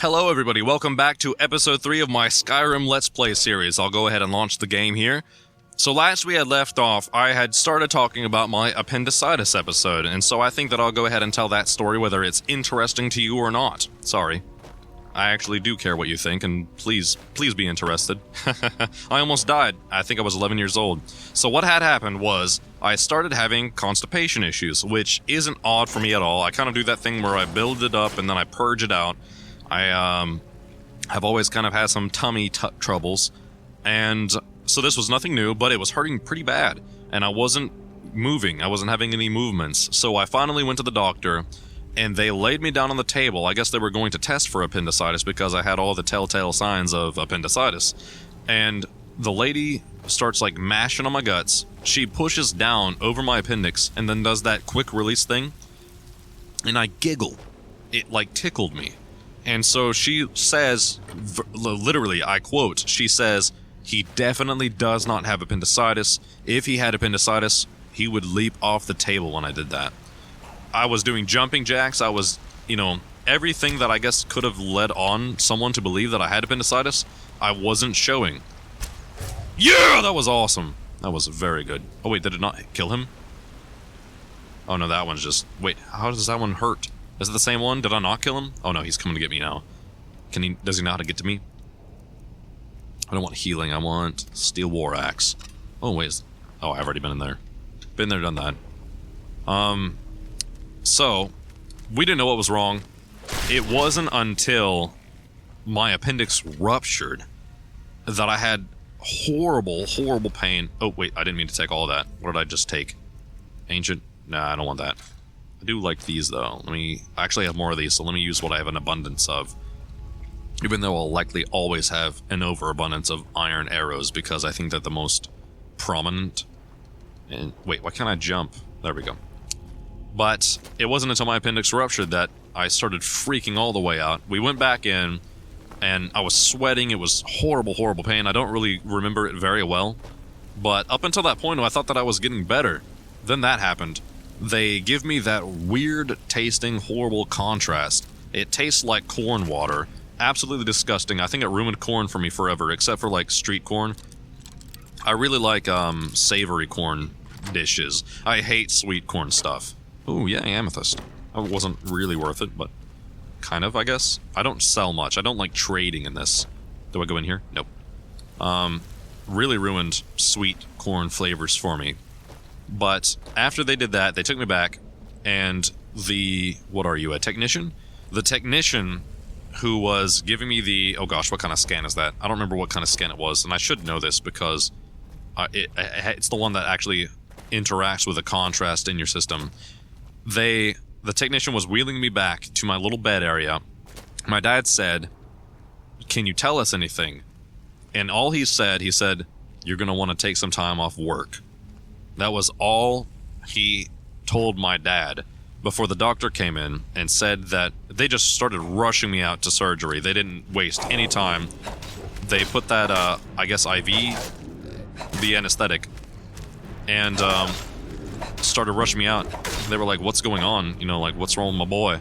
Hello everybody, welcome back to episode 3 of my Skyrim Let's Play series. I'll go ahead and launch the game here. So last we had left off, I had started talking about my appendicitis episode, and so I think that I'll go ahead and tell that story whether it's interesting to you or not. Sorry. I actually do care what you think, and please be interested. I almost died. I think I was 11 years old. So what had happened was, I started having constipation issues, which isn't odd for me at all. I kind of do that thing where I build it up and then I purge it out. I have always kind of had some tummy troubles, and so this was nothing new, but it was hurting pretty bad, and I wasn't moving. I wasn't having any movements, so I finally went to the doctor, and they laid me down on the table. I guess they were going to test for appendicitis because I had all the telltale signs of appendicitis, and the lady starts like mashing on my guts. She pushes down over my appendix and then does that quick release thing, and I giggle. It like tickled me. And so she says, literally, I quote, she says, he definitely does not have appendicitis. If he had appendicitis, he would leap off the table when I did that. I was doing jumping jacks. I was, everything that I guess could have led on someone to believe that I had appendicitis, I wasn't showing. Yeah, that was awesome. That was very good. Oh wait, did it not kill him? Oh no, that one's just, wait, how does that one hurt? Is it the same one? Did I not kill him? Oh no, he's coming to get me now. Does he know how to get to me? I don't want healing, I want steel war axe. Oh wait, oh I've already been in there. Been there, done that. So, we didn't know what was wrong. It wasn't until my appendix ruptured that I had horrible pain. Oh wait, I didn't mean to take all of that. What did I just take? Ancient? Nah, I don't want that. I do like these though. I actually have more of these, so let me use what I have an abundance of. Even though I'll likely always have an overabundance of iron arrows because I think they're the most prominent. And wait, why can't I jump? There we go. But it wasn't until my appendix ruptured that I started freaking all the way out. We went back in, and I was sweating. It was horrible pain. I don't really remember it very well. But up until that point, I thought that I was getting better. Then that happened. They give me that weird tasting, horrible contrast. It tastes like corn water. Absolutely disgusting. I think it ruined corn for me forever, except for like street corn. I really like savory corn dishes. I hate sweet corn stuff. Ooh, yeah, amethyst. It wasn't really worth it, but kind of, I guess. I don't sell much. I don't like trading in this. Do I go in here? Nope. Really ruined sweet corn flavors for me. But after they did that, they took me back, and what are you, a technician? The technician who was giving me the, oh gosh, what kind of scan is that? I don't remember what kind of scan it was, and I should know this because it's the one that actually interacts with the contrast in your system. The technician was wheeling me back to my little bed area. My dad said, can you tell us anything? And all he said, you're going to want to take some time off work. That was all he told my dad before the doctor came in and said that they just started rushing me out to surgery. They didn't waste any time. They put that, I guess, IV, the anesthetic, and started rushing me out. They were like, what's going on? Like, what's wrong with my boy?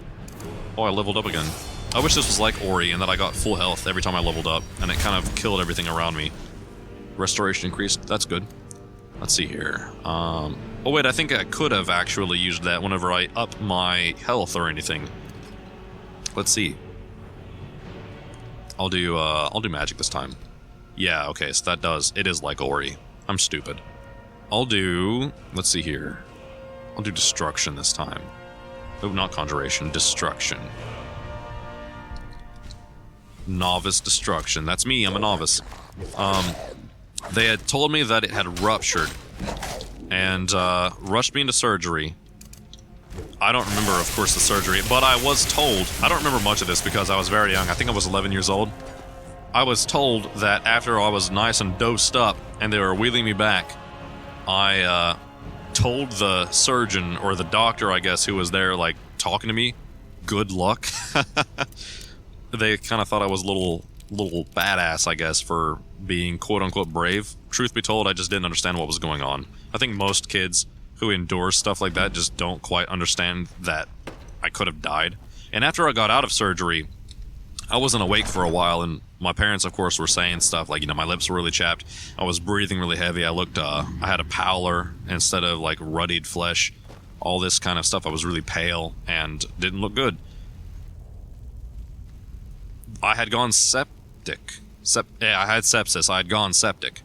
Oh, I leveled up again. I wish this was like Ori and that I got full health every time I leveled up, and it kind of killed everything around me. Restoration increased. That's good. Let's see here. Oh wait, I think I could have actually used that whenever I up my health or anything. Let's see. I'll do magic this time. Yeah, okay, so that does. It is like Ori. I'm stupid. Let's see here. I'll do destruction this time. Oh, not conjuration, destruction. Novice destruction. That's me, I'm a novice. They had told me that it had ruptured and rushed me into surgery. I don't remember, of course, the surgery, but I was told, I don't remember much of this because I was very young. I think I was 11 years old. I was told that after I was nice and dosed up and they were wheeling me back, I told the surgeon, or the doctor, I guess, who was there, like, talking to me, good luck. They kind of thought I was a little badass, I guess, for being quote-unquote brave. Truth be told, I just didn't understand what was going on. I think most kids who endure stuff like that just don't quite understand that I could have died. And after I got out of surgery, I wasn't awake for a while, and my parents, of course, were saying stuff like, you know, my lips were really chapped. I was breathing really heavy. I looked, I had a pallor instead of like ruddied flesh. All this kind of stuff. I was really pale and didn't look good. I had gone septic. I had sepsis. I had gone septic.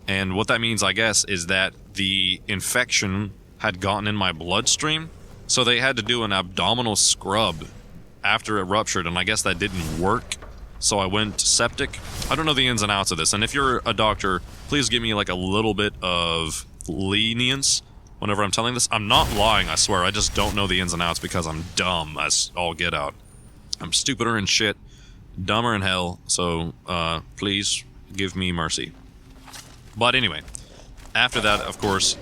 And what that means, I guess, is that the infection had gotten in my bloodstream. So they had to do an abdominal scrub after it ruptured, and I guess that didn't work. So I went septic. I don't know the ins and outs of this. And if you're a doctor, please give me like a little bit of lenience whenever I'm telling this. I'm not lying, I swear. I just don't know the ins and outs because I'm dumb as all get out. I'm stupider than shit. Dumber in hell, so please give me mercy. But anyway, after that, of course,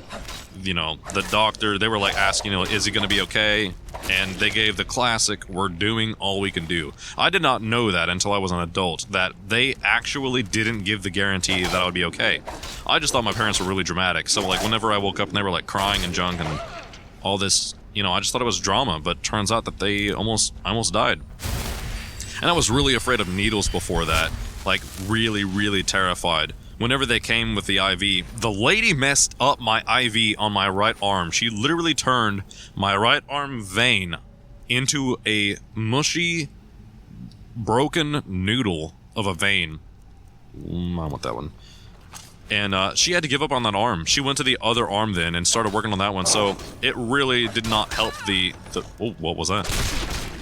you know, the doctor, they were like asking, you know, is he going to be okay? And they gave the classic, we're doing all we can do. I did not know that until I was an adult, that they actually didn't give the guarantee that I would be okay. I just thought my parents were really dramatic, so like whenever I woke up and they were like crying and junk and all this, you know, I just thought it was drama, but turns out that they almost died. And I was really afraid of needles before that. Like, really, really terrified. Whenever they came with the IV, the lady messed up my IV on my right arm. She literally turned my right arm vein into a mushy, broken noodle of a vein. I want that one. And she had to give up on that arm. She went to the other arm then and started working on that one. So it really did not help the oh, what was that?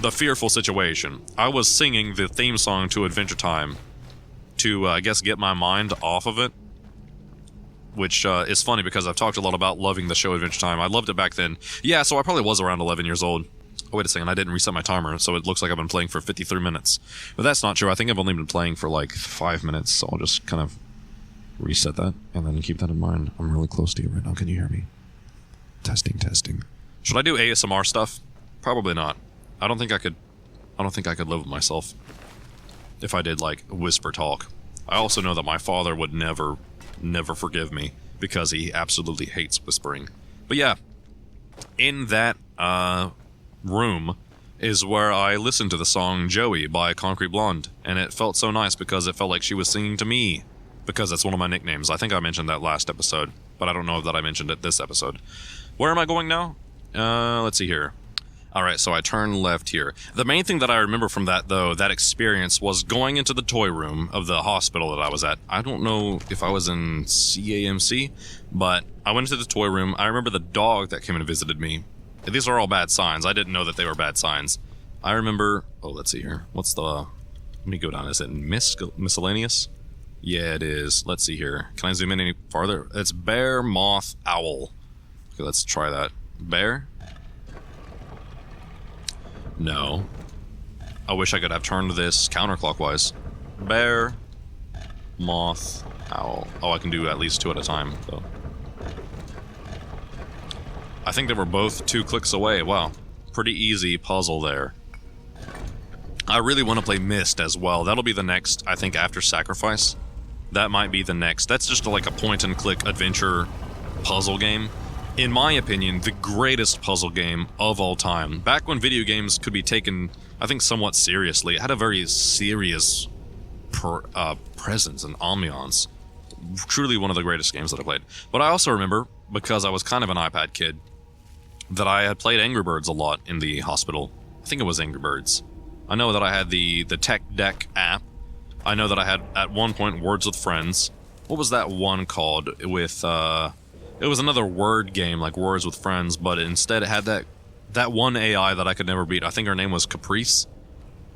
The fearful situation. I was singing the theme song to Adventure Time to, I guess, get my mind off of it. Which is funny because I've talked a lot about loving the show Adventure Time. I loved it back then. Yeah, so I probably was around 11 years old. Oh, wait a second, I didn't reset my timer, so it looks like I've been playing for 53 minutes. But that's not true. I think I've only been playing for like 5 minutes, so I'll just kind of reset that and then keep that in mind. I'm really close to you right now. Can you hear me? Testing, testing. Should I do ASMR stuff? Probably not. I don't think I could live with myself if I did, like, whisper talk. I also know that my father would never forgive me because he absolutely hates whispering. But yeah, in that room is where I listened to the song Joey by Concrete Blonde, and it felt so nice because it felt like she was singing to me, because that's one of my nicknames. I think I mentioned that last episode, but I don't know that I mentioned it this episode. Where am I going now? Let's see here. Alright, so I turn left here. The main thing that I remember from that, though, that experience, was going into the toy room of the hospital that I was at. I don't know if I was in CAMC, but I went into the toy room. I remember the dog that came and visited me. These are all bad signs. I didn't know that they were bad signs. I remember... Oh, let's see here. What's the... Let me go down. Is it miscellaneous? Yeah, it is. Let's see here. Can I zoom in any farther? It's bear, moth, owl. Okay, let's try that. Bear? No. I wish I could have turned this counterclockwise. Bear, moth, owl. Oh, I can do at least 2 at a time, though. I think they were both 2 clicks away. Wow. Pretty easy puzzle there. I really want to play Myst as well. That'll be the next, I think, after Sacrifice. That might be the next. That's just like a point-and-click adventure puzzle game. In my opinion, the greatest puzzle game of all time. Back when video games could be taken, I think, somewhat seriously. It had a very serious presence and ambiance. Truly one of the greatest games that I played. But I also remember, because I was kind of an iPad kid, that I had played Angry Birds a lot in the hospital. I think it was Angry Birds. I know that I had the Tech Deck app. I know that I had, at one point, Words with Friends. What was that one called with, it was another word game, like Words with Friends, but instead it had that one AI that I could never beat. I think her name was Caprice.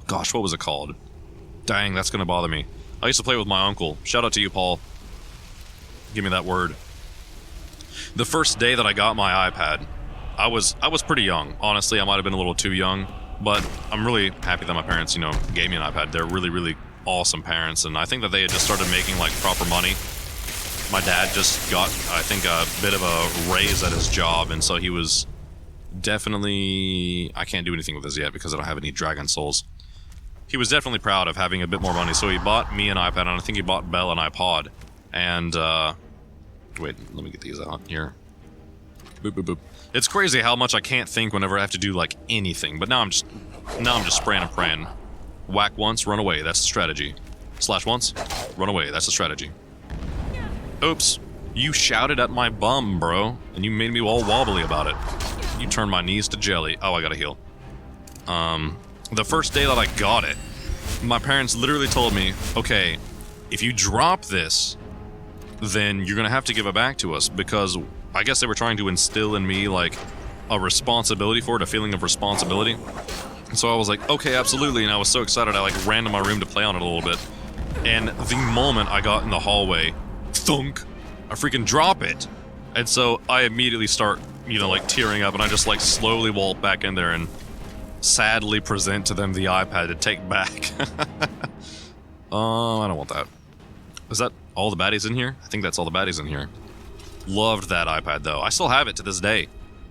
Gosh, what was it called? Dang, that's gonna bother me. I used to play with my uncle. Shout out to you, Paul. Give me that word. The first day that I got my iPad, I was pretty young. Honestly, I might have been a little too young, but I'm really happy that my parents, you know, gave me an iPad. They're really, really awesome parents, and I think that they had just started making, like, proper money. My dad just got, I think, a bit of a raise at his job, and so he was definitely... I can't do anything with this yet because I don't have any Dragon Souls. He was definitely proud of having a bit more money, so he bought me an iPad, and I think he bought Belle an iPod. And, wait, let me get these out here. Boop, boop, boop. It's crazy how much I can't think whenever I have to do, like, anything, but now I'm just spraying and praying. Whack once, run away. That's the strategy. Slash once, run away. That's the strategy. Oops. You shouted at my bum, bro, and you made me all wobbly about it. You turned my knees to jelly. Oh, I gotta heal. The first day that I got it, my parents literally told me, okay, if you drop this, then you're gonna have to give it back to us, because I guess they were trying to instill in me, like, a responsibility for it, a feeling of responsibility. So I was like, okay, absolutely, and I was so excited I, like, ran to my room to play on it a little bit. And the moment I got in the hallway, thunk, I freaking drop it. And so I immediately start, you know, like, tearing up, and I just, like, slowly walk back in there and sadly present to them the iPad to take back. I don't want that. Is that all the baddies in here? I think that's all the baddies in here. Loved that iPad, though. I still have it to this day.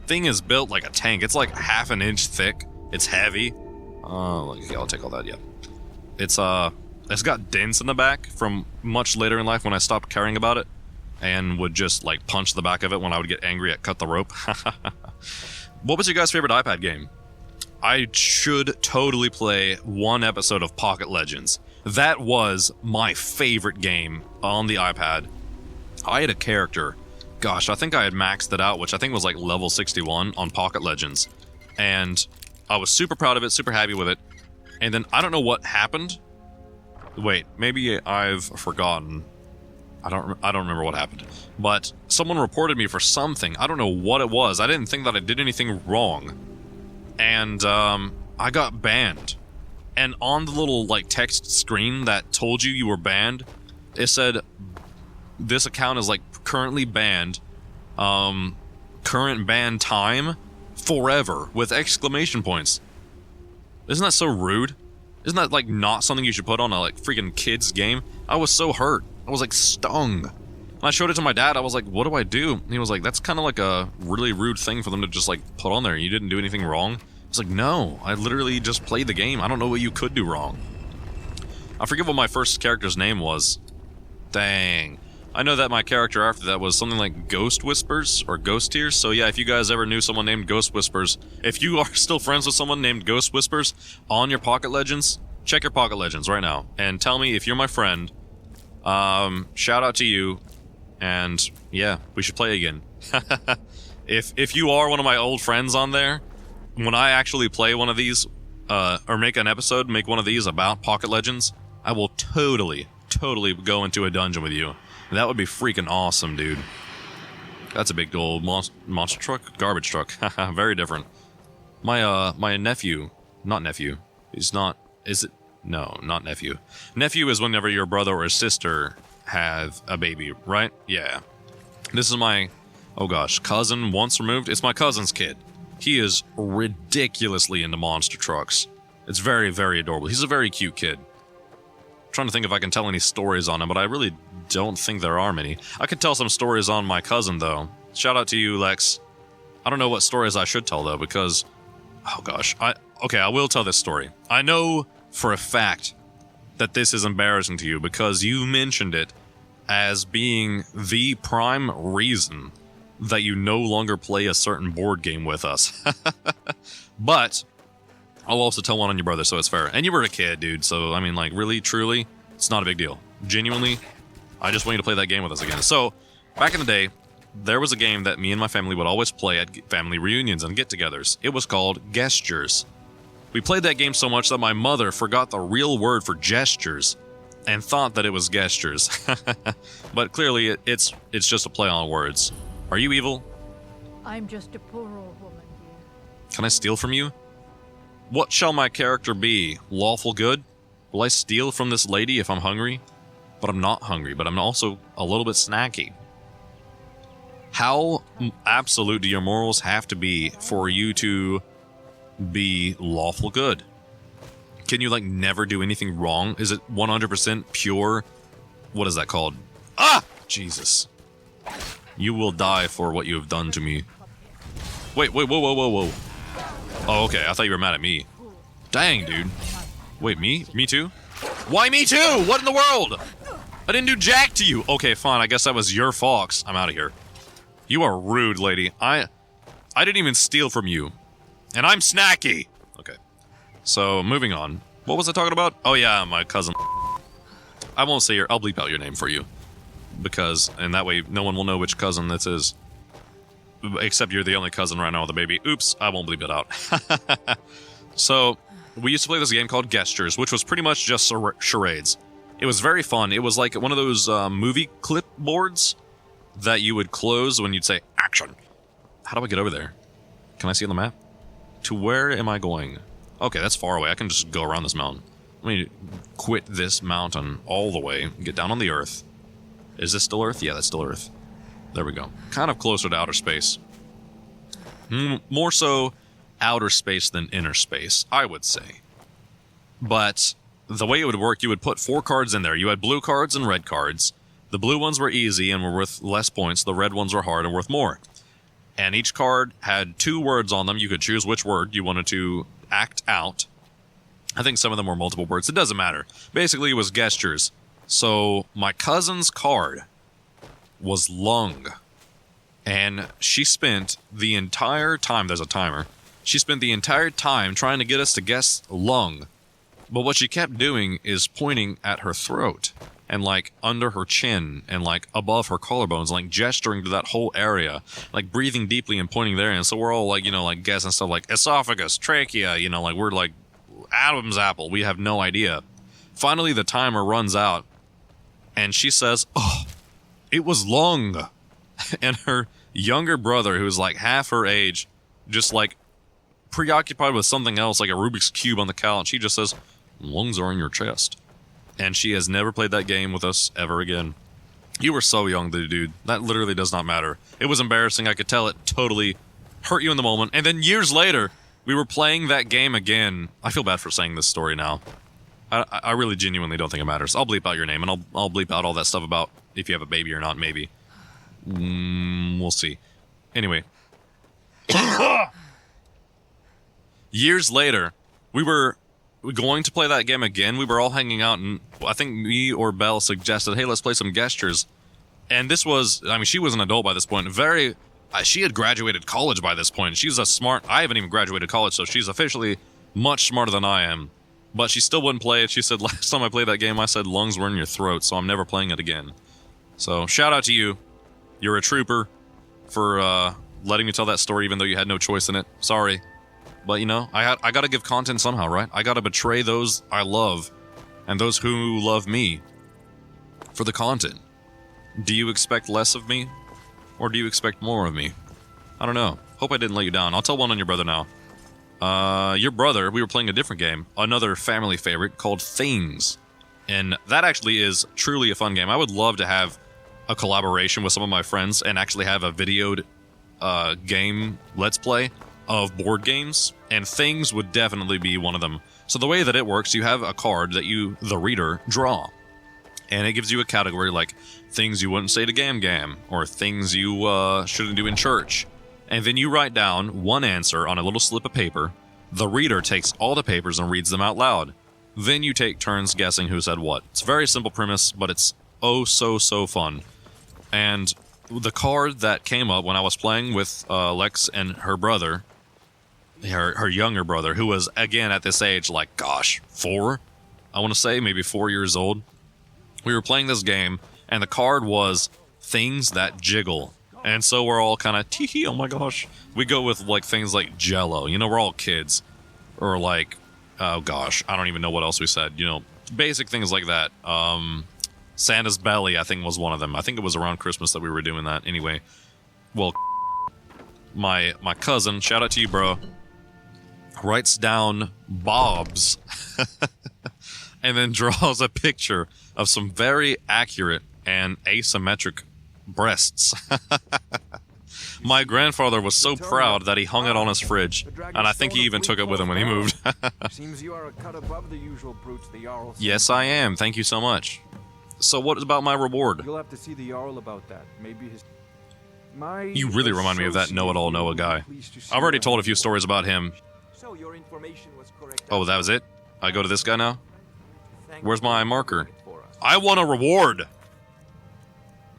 Thing is built like a tank. It's like half an inch thick. It's heavy. Okay, I'll take all that, yeah. It's got dents in the back from much later in life when I stopped caring about it and would just, like, punch the back of it when I would get angry at Cut the Rope. What was your guys' favorite iPad game? I should totally play one episode of Pocket Legends. That was my favorite game on the iPad. I had a character. Gosh, I think I had maxed it out, which I think was like level 61 on Pocket Legends. And I was super proud of it, super happy with it. And then I don't know what happened. Wait, maybe I've forgotten. I don't remember what happened. But someone reported me for something. I don't know what it was. I didn't think that I did anything wrong. And I got banned. And on the little, like, text screen that told you were banned, it said, this account is, like, currently banned, current ban time, forever, with exclamation points. Isn't that so rude? Isn't that, like, not something you should put on a, like, freaking kid's game? I was so hurt. I was, like, stung. And I showed it to my dad. I was like, what do I do? And he was like, that's kind of like a really rude thing for them to just, like, put on there. You didn't do anything wrong. I was like, no, I literally just played the game. I don't know what you could do wrong. I forget what my first character's name was. Dang. I know that my character after that was something like Ghost Whispers or Ghost Tears. So yeah, if you guys ever knew someone named Ghost Whispers, if you are still friends with someone named Ghost Whispers on your Pocket Legends, check your Pocket Legends right now and tell me if you're my friend. Shout out to you, and yeah, we should play again. If you are one of my old friends on there, when I actually play one of these, or make an episode, make one of these about Pocket Legends, I will totally go into a dungeon with you. That would be freaking awesome, dude. That's a big old monster truck? Garbage truck. Very different. My nephew, not nephew, he's not, is it? No, not nephew. Nephew is whenever your brother or sister have a baby, right? Yeah. This is my, oh gosh, cousin once removed. It's my cousin's kid. He is ridiculously into monster trucks. It's very, very adorable. He's a very cute kid. I'm trying to think if I can tell any stories on him, but I really don't think there are many. I could tell some stories on my cousin, though. Shout out to you, Lex. I don't know what stories I should tell, though, because, oh gosh. Okay, I will tell this story. I know for a fact that this is embarrassing to you because you mentioned it as being the prime reason that you no longer play a certain board game with us. But I'll also tell one on your brother, so it's fair. And you were a kid, dude, so, I mean, like, really, truly, it's not a big deal. Genuinely, I just want you to play that game with us again. So, back in the day, there was a game that me and my family would always play at family reunions and get-togethers. It was called Gestures. We played that game so much that my mother forgot the real word for gestures and thought that it was gestures. But clearly, it's just a play on words. Are you evil? I'm just a poor old woman, dear. Can I steal from you? What shall my character be? Lawful good? Will I steal from this lady if I'm hungry? But I'm not hungry, but I'm also a little bit snacky. How absolute do your morals have to be for you to be lawful good? Can you, like, never do anything wrong? Is it 100% pure? What is that called? Ah! Jesus. You will die for what you have done to me. Wait, whoa. Oh, okay, I thought you were mad at me. Dang, dude. Wait, me? Me too? Why me too? What in the world? I didn't do jack to you. Okay, fine, I guess that was your fox. I'm out of here. You are rude, lady. I didn't even steal from you. And I'm snacky. Okay. So, moving on. What was I talking about? Oh yeah, my cousin. I won't say I'll bleep out your name for you. Because, and that way no one will know which cousin this is. Except you're the only cousin right now with a baby. Oops, I won't bleep it out. So, we used to play this game called Gestures, which was pretty much just charades. It was very fun. It was like one of those movie clipboards that you would close when you'd say, action. How do I get over there? Can I see on the map? To where am I going? Okay, that's far away. I can just go around this mountain. Let me quit this mountain all the way, get down on the earth. Is this still Earth? Yeah, that's still Earth. There we go. Kind of closer to outer space. More so outer space than inner space, I would say. But the way it would work, you would put 4 cards in there. You had blue cards and red cards. The blue ones were easy and were worth less points. The red ones were hard and worth more. And each card had 2 words on them. You could choose which word you wanted to act out. I think some of them were multiple words. It doesn't matter. Basically, it was gestures. So, my cousin's card was lung. And she spent the entire time, there's a timer, she spent the entire time trying to get us to guess lung. But what she kept doing is pointing at her throat, and like under her chin, and like above her collarbones, like gesturing to that whole area, like breathing deeply and pointing there. And so we're all like, you know, like guessing stuff like esophagus, trachea, you know, like we're like Adam's apple. We have no idea. Finally, the timer runs out. And she says, oh, it was lung. And her younger brother, who's like half her age, just like preoccupied with something else, like a Rubik's Cube on the couch, he just says, lungs are in your chest. And she has never played that game with us ever again. You were so young, dude. That literally does not matter. It was embarrassing. I could tell it totally hurt you in the moment. And then years later, we were playing that game again. I feel bad for saying this story now. I really genuinely don't think it matters. I'll bleep out your name, and I'll bleep out all that stuff about if you have a baby or not, maybe. We'll see. Anyway. Years later, we were going to play that game again. We were all hanging out, and I think me or Belle suggested, hey, let's play some gestures. And this was, I mean, she was an adult by this point. She had graduated college by this point. She's I haven't even graduated college, so she's officially much smarter than I am. But she still wouldn't play it. She said, last time I played that game, I said lungs were in your throat, so I'm never playing it again. So, shout out to you. You're a trooper for letting me tell that story even though you had no choice in it. Sorry. But, you know, I gotta give content somehow, right? I gotta betray those I love and those who love me for the content. Do you expect less of me? Or do you expect more of me? I don't know. Hope I didn't let you down. I'll tell one on your brother now. Your brother, we were playing a different game, another family favorite called Things. And that actually is truly a fun game. I would love to have a collaboration with some of my friends and actually have a videoed game let's play of board games, and Things would definitely be one of them. So the way that it works, you have a card that you, the reader, draw. And it gives you a category like things you wouldn't say to Gam Gam, or things you shouldn't do in church. And then you write down one answer on a little slip of paper. The reader takes all the papers and reads them out loud. Then you take turns guessing who said what. It's a very simple premise, but it's oh so fun. And the card that came up when I was playing with Lex and her brother, her younger brother, who was, again, at this age, like, gosh, 4? I want to say, maybe 4 years old. We were playing this game, and the card was things that jiggle. And so we're all kind of, tee-hee, oh my gosh. We go with, like, things like Jell-O. You know, we're all kids. Or, like, oh gosh, I don't even know what else we said. You know, basic things like that. Santa's belly, I think, was one of them. I think it was around Christmas that we were doing that. Anyway, well, my cousin, shout out to you, bro, writes down Bob's and then draws a picture of some very accurate and asymmetric breasts. My grandfather was so proud that he hung it on his fridge, and I think he even took it with him when he moved. Seems you are a cut above the usual brutes the Jarl. Yes, I am. Thank you so much. So what about my reward? You'll have to see the Jarl about that. Maybe his... You really remind me of that know-it-all Noah guy. I've already told a few stories about him. So your information was correct. Oh, that was it? I go to this guy now? Where's my marker? I want a reward!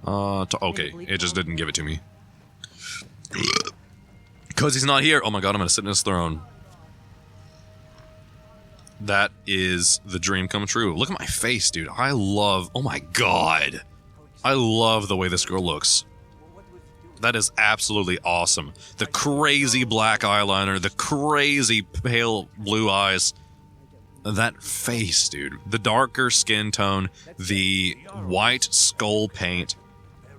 Okay, it just didn't give it to me. Because he's not here. Oh my god, I'm gonna sit in his throne. That is the dream come true. Look at my face, dude. I love... Oh my god. I love the way this girl looks. That is absolutely awesome. The crazy black eyeliner, the crazy pale blue eyes. That face, dude. The darker skin tone, the white skull paint.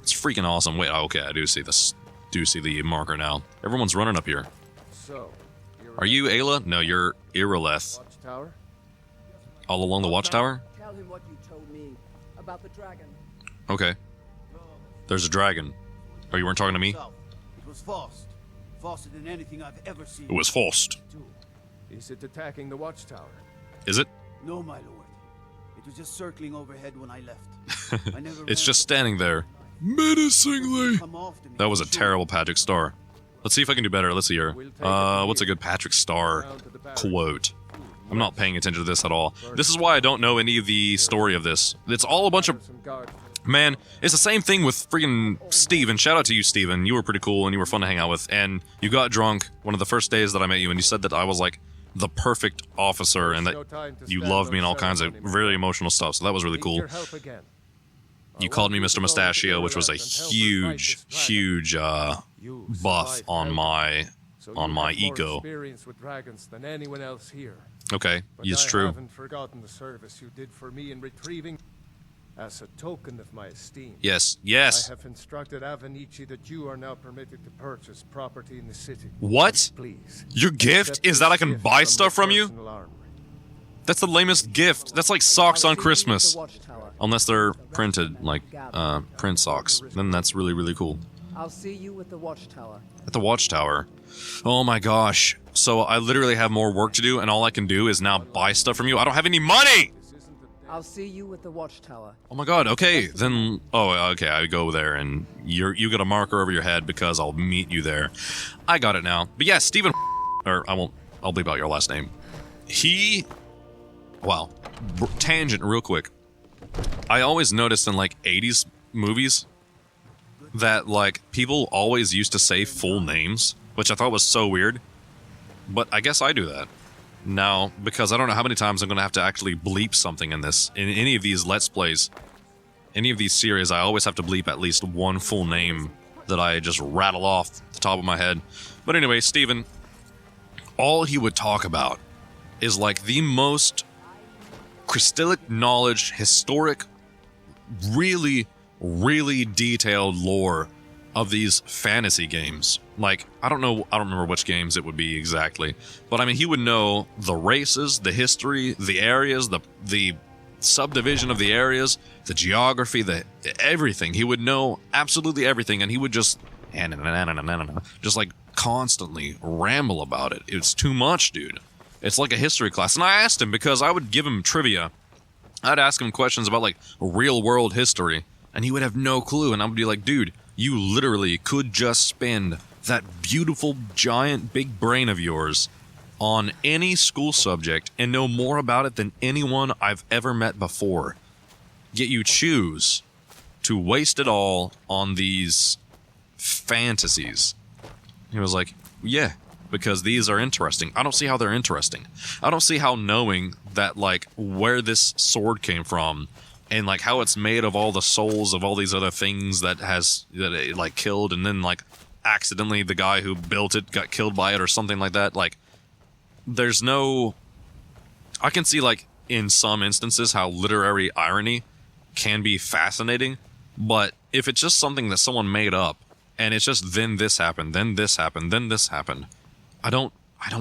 It's freaking awesome. Wait, okay, I do see this. Do see the marker now. Everyone's running up here. So, Are you Ayla? No, you're Irileth. Watchtower? All along the watchtower? Tell him what you told me about the dragon. Okay. There's a dragon. Oh, you weren't talking to me? It was fast. Faster than anything I've ever seen. It was forced. Is it attacking the watchtower? Is it? No, my lord. It was just circling overhead when I left. I never It's ran just so standing there. Menacingly. come after me. That was a terrible Patrick Star. Let's see if I can do better. Let's see here. What's a good Patrick Star quote? I'm not paying attention to this at all. This is why I don't know any of the story of this. It's all a bunch of... Some guard. Man, it's the same thing with freaking Steven. Shout out to you, Steven. You were pretty cool and you were fun to hang out with. And you got drunk one of the first days that I met you, and you said that I was like the perfect officer and that you loved me and all kinds of really emotional stuff. So that was really Need cool. your help again. You called me Mr. Mustachio, which was a huge, huge You buff survived on hell. my So on you my have more ego. experience with dragons than anyone else here. Okay, But it's I true. haven't forgotten the service you did for me in retrieving. As a token of my esteem, Yes, I yes. have instructed Avenici that you are now permitted to purchase property in the city. What? Please. Your gift accept is that I this can gift buy the stuff from you? personal armory. That's the lamest gift. That's like socks on I'll see you at Christmas. the watchtower. Unless they're printed, like, print socks. Then that's really, really cool. I'll see you at the watchtower. At the watchtower. Oh my gosh. So I literally have more work to do, and all I can do is now buy stuff from you. I don't have any money! This isn't a I'll see you at the watchtower. Oh my god, okay, then... Oh, okay, I go there, and you get a marker over your head because I'll meet you there. I got it now. But yeah, Steven... Or, I'll bleep out your last name. He... Wow. Tangent real quick. I always noticed in, like, 80s movies that, like, people always used to say full names, which I thought was so weird. But I guess I do that. Now, because I don't know how many times I'm going to have to actually bleep something in this. In any of these Let's Plays, any of these series, I always have to bleep at least one full name that I just rattle off the top of my head. But anyway, Steven, all he would talk about is like the most crystallic knowledge, historic, really, really detailed lore of these fantasy games. Like, I don't remember which games it would be exactly, but I mean, he would know the races, the history, the areas, the subdivision of the areas, the geography, the everything. He would know absolutely everything, and he would just like constantly ramble about it. It's too much, dude. It's like a history class. And I asked him because I would give him trivia. I'd ask him questions about like real world history, and he would have no clue. And I would be like, dude, you literally could just spend that beautiful, giant, big brain of yours on any school subject and know more about it than anyone I've ever met before. Yet you choose to waste it all on these fantasies. He was like, yeah, because these are interesting. I don't see how they're interesting. I don't see how knowing that, like, where this sword came from and, like, how it's made of all the souls of all these other things that it, like, killed, and then, like, accidentally the guy who built it got killed by it or something like that. Like, there's no... I can see, like, in some instances how literary irony can be fascinating, but if it's just something that someone made up, and it's just then this happened, then this happened, then this happened, I don't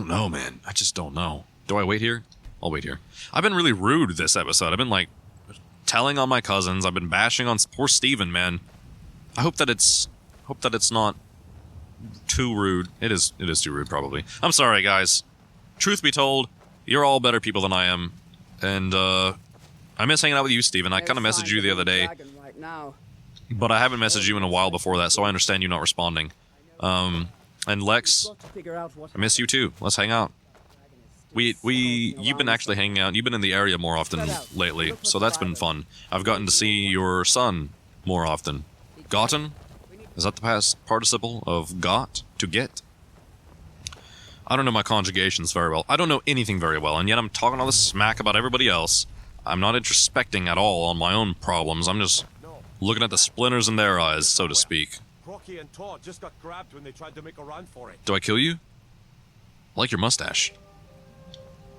know, man. I just don't know. Do I wait here? I'll wait here. I've been really rude this episode. I've been, like, telling on my cousins. I've been bashing on poor Steven, man. I hope that it's not too rude. It is too rude, probably. I'm sorry, guys. Truth be told, you're all better people than I am. And, I miss hanging out with you, Steven. I kind of messaged you the other day, Right now. but I haven't messaged you in a while before that, so I understand you not responding. And Lex, Got to figure out what I miss you too. Let's hang out. You've been actually hanging out. You've been in the area more often lately, so that's been fun. I've gotten to see your son more often. Gotten? Is that the past participle of got? To get? I don't know my conjugations very well. I don't know anything very well, and yet I'm talking all this smack about everybody else. I'm not introspecting at all on my own problems. I'm just looking at the splinters in their eyes, so to speak. Crocky and Todd just got grabbed when they tried to make a run for it. Do I kill you? I like your mustache.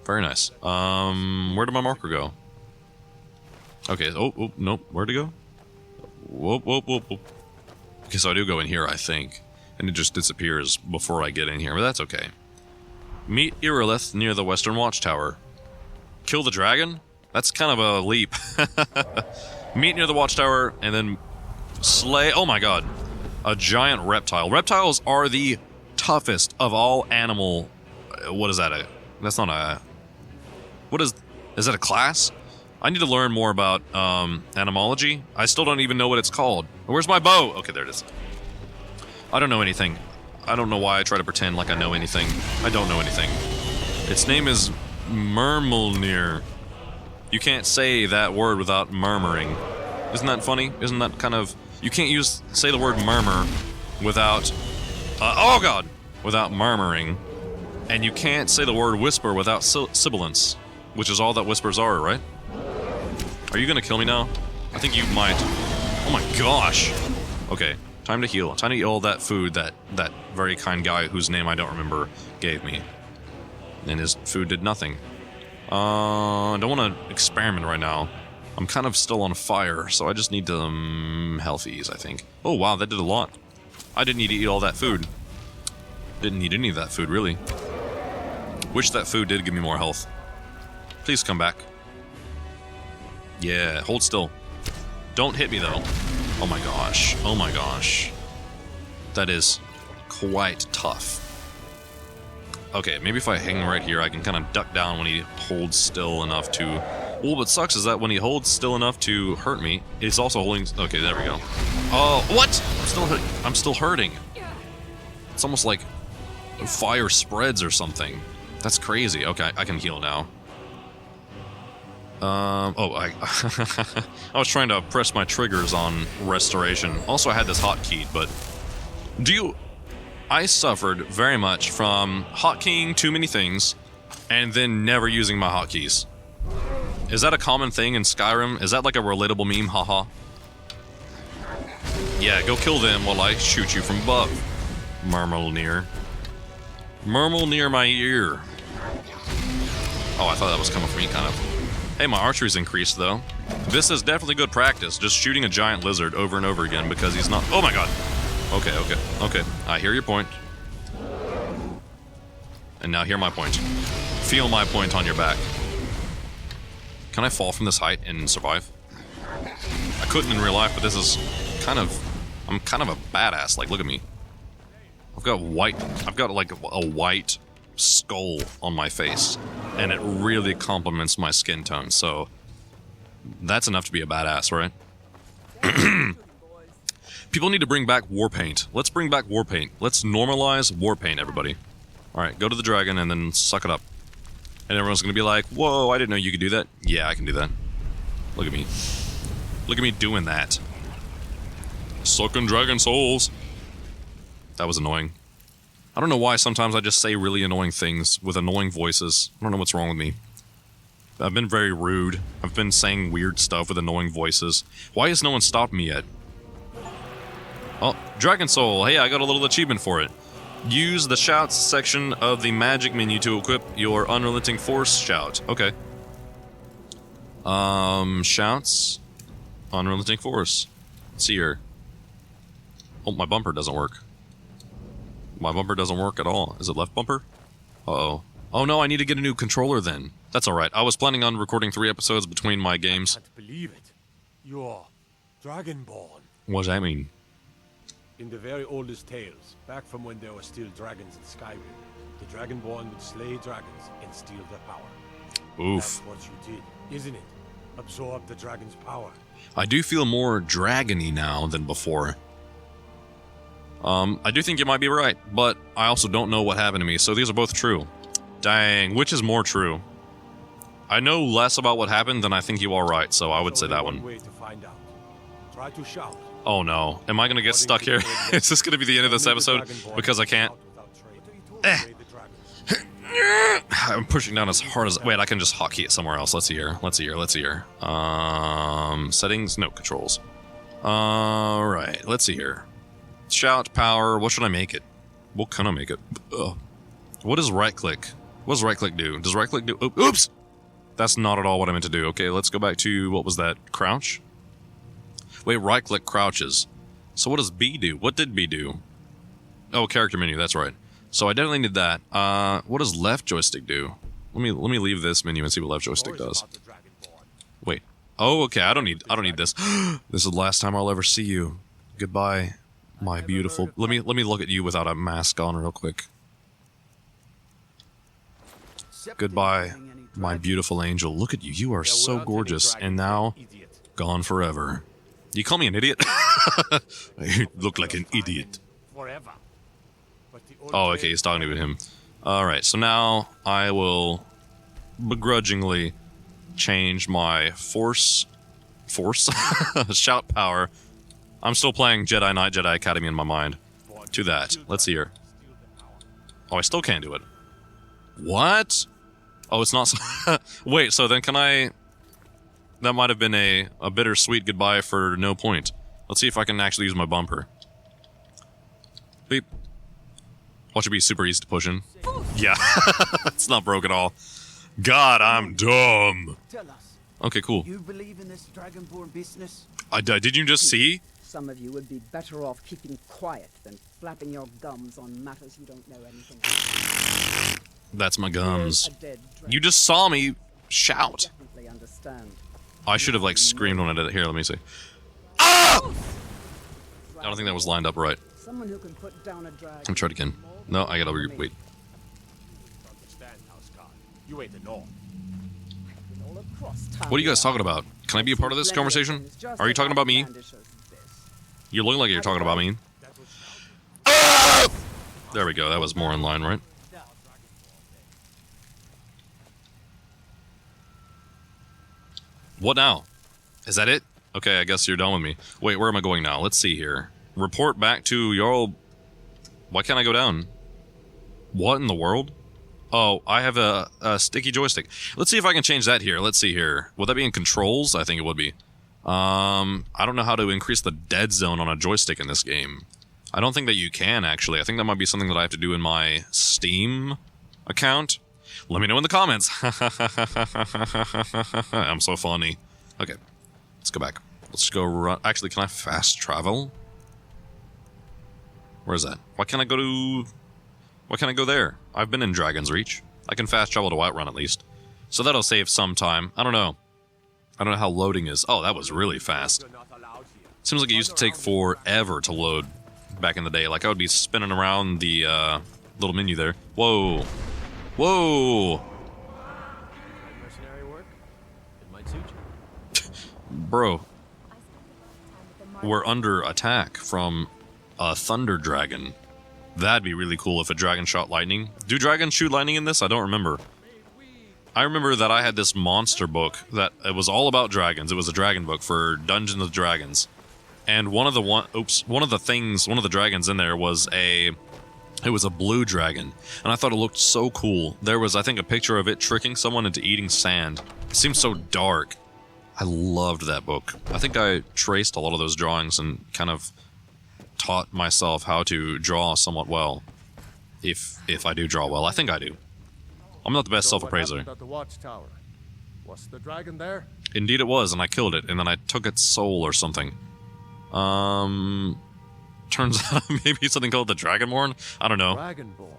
Very nice. Where did my marker go? Okay, oh, nope. Where'd it go? Whoop. Okay, so I do go in here, I think. And it just disappears before I get in here, but that's okay. Meet Irilith near the Western Watchtower. Kill the dragon? That's kind of a leap. Meet near the Watchtower, and then slay... Oh my god. A giant reptile. Reptiles are the toughest of all animal... What is that? That's not a... What is... Is that a class? I need to learn more about animology. I still don't even know what it's called. Where's my bow? Okay, there it is. I don't know anything. I don't know why I try to pretend like I know anything. I don't know anything. Its name is Murmulnir. You can't say that word without murmuring. Isn't that funny? Isn't that kind of... You can't say the word murmur without... oh god! Without murmuring. And you can't say the word whisper without sibilance. Which is all that whispers are, right? Are you gonna kill me now? I think you might. Oh my gosh! Okay, time to heal. Time to eat all that food that very kind guy whose name I don't remember gave me. And his food did nothing. I don't want to experiment right now. I'm kind of still on fire, so I just need to healthies, I think. Oh wow, that did a lot. I didn't need to eat all that food. Didn't need any of that food, really. Wish that food did give me more health. Please come back. Yeah, hold still. Don't hit me, though. Oh my gosh. Oh my gosh. That is quite tough. Okay, maybe if I hang right here, I can kind of duck down when he holds still enough to... Well, what sucks is that when he holds still enough to hurt me, it's also holding... Okay, there we go. Oh, what? I'm still hurting. It's almost like fire spreads or something. That's crazy. Okay, I can heal now. I was trying to press my triggers on restoration. Also, I had this hotkey, but I suffered very much from hotkeying too many things and then never using my hotkeys. Is that a common thing in Skyrim? Is that like a relatable meme? Haha. Yeah, go kill them while I shoot you from above. Murmulnir. Murmur near my ear. Oh, I thought that was coming from me, kind of. Hey, my archery's increased, though. This is definitely good practice, just shooting a giant lizard over and over again because he's not... Oh my god! Okay. I hear your point. And now hear my point. Feel my point on your back. Can I fall from this height and survive? I couldn't in real life, but this is kind of... I'm kind of a badass, like, look at me. I've got like a white skull on my face, and it really complements my skin tone, so that's enough to be a badass, right? People need to bring back war paint. Let's bring back war paint. Let's normalize war paint, everybody. Alright, go to the dragon and then suck it up. And everyone's gonna be like, whoa, I didn't know you could do that. Yeah, I can do that. Look at me. Look at me doing that. Sucking dragon souls. That was annoying. I don't know why sometimes I just say really annoying things with annoying voices. I don't know what's wrong with me. I've been very rude. I've been saying weird stuff with annoying voices. Why has no one stopped me yet? Oh, Dragon Soul. Hey, I got a little achievement for it. Use the shouts section of the magic menu to equip your unrelenting force shout. Okay. Shouts. Unrelenting force. Let's see here. Oh, my bumper doesn't work. My bumper doesn't work at all. Is it left bumper? Uh-oh. Oh no, I need to get a new controller then. That's alright. I was planning on recording 3 episodes between my games. I can't believe it. You're Dragonborn. What does that mean? In the very oldest tales, back from when there were still dragons in Skyrim, the Dragonborn would slay dragons and steal their power. Oof. That's what you did, isn't it? Absorb the dragon's power. I do feel more dragony now than before. I do think you might be right, but I also don't know what happened to me, so these are both true. Dang, which is more true? I know less about what happened than I think you are right, so I would say that one. Way to find out. Try to shout. Oh no, am I gonna get stuck here? Is this gonna be the end of this episode? Because I can't... I'm pushing down as hard as... Wait, I can just hotkey it somewhere else. Let's see here. Settings? No, controls. Alright, let's see here. Shout, power, what should I make it? What can I make it? What does right click? What does right click do? Does right click do... Oops! That's not at all what I meant to do. Okay, let's go back to... What was that? Crouch? Wait, right click crouches. So what does B do? What did B do? Oh, character menu, that's right. So I definitely need that. What does left joystick do? Let me leave this menu and see what left joystick does. Wait. Oh, okay, I don't need this. This is the last time I'll ever see you. Goodbye, my beautiful... Let me look at you without a mask on real quick. Goodbye, my beautiful angel. Look at you. You are so gorgeous, and now gone forever. You call me an idiot? You look like an idiot. Forever. Oh, okay, he's talking to him. Alright, so now I will begrudgingly change my force? Shout power. I'm still playing Jedi Knight, Jedi Academy in my mind. To that. Let's see here. Oh, I still can't do it. What? Oh, it's not... Wait, so then can I... That might have been a bittersweet goodbye for no point. Let's see if I can actually use my bumper. Beep. Watch it be super easy to push in. Yeah, it's not broke at all. God, I'm dumb. Tell us. Okay, cool. You believe in this Dragonborn business? Did you just see? Some of you would be better off keeping quiet than flapping your gums on matters you don't know anything about. That's my gums. A dead dragon. You just saw me shout. Definitely understand. I should have like screamed when I did it. Here, let me see. Ah! I don't think that was lined up right. Someone who can put down a dragon. Let me try it again. No, I gotta wait. Understand, Houseguard. You ain't the North. All across town What are you guys they talking about? Can I be a part of this conversation? Are you talking about me? You look like you're talking about me. Ah! There we go. That was more in line, right? What now? Is that it? Okay, I guess you're done with me. Wait, where am I going now? Let's see here. Report back to Jarl... Why can't I go down? What in the world? Oh, I have a sticky joystick. Let's see if I can change that here. Let's see here. Would that be in controls? I think it would be. I don't know how to increase the dead zone on a joystick in this game. I don't think that you can, actually. I think that might be something that I have to do in my Steam account. Let me know in the comments. I'm so funny. Okay, let's go back. Let's go run. Actually, can I fast travel? Where is that? Why can't I go there? I've been in Dragon's Reach. I can fast travel to Whiterun at least. So that'll save some time. I don't know. I don't know how loading is. Oh, that was really fast. Seems like it used to take forever to load back in the day. Like I would be spinning around the little menu there. Whoa. Whoa. Mercenary work? It might suit you. Bro. We're under attack from a thunder dragon. That'd be really cool if a dragon shot lightning. Do dragons shoot lightning in this? I don't remember. I remember that I had this monster book that it was all about dragons. It was a dragon book for Dungeons and Dragons. And one of the dragons in there was it was a blue dragon. And I thought it looked so cool. There was, I think, a picture of it tricking someone into eating sand. It seemed so dark. I loved that book. I think I traced a lot of those drawings and kind of taught myself how to draw somewhat well. If I do draw well. I think I do. I'm not the best self-appraiser. At the watchtower. Was the dragon there? Indeed it was, and I killed it, and then I took its soul or something. Turns out maybe something called the Dragonborn? I don't know. Dragonborn.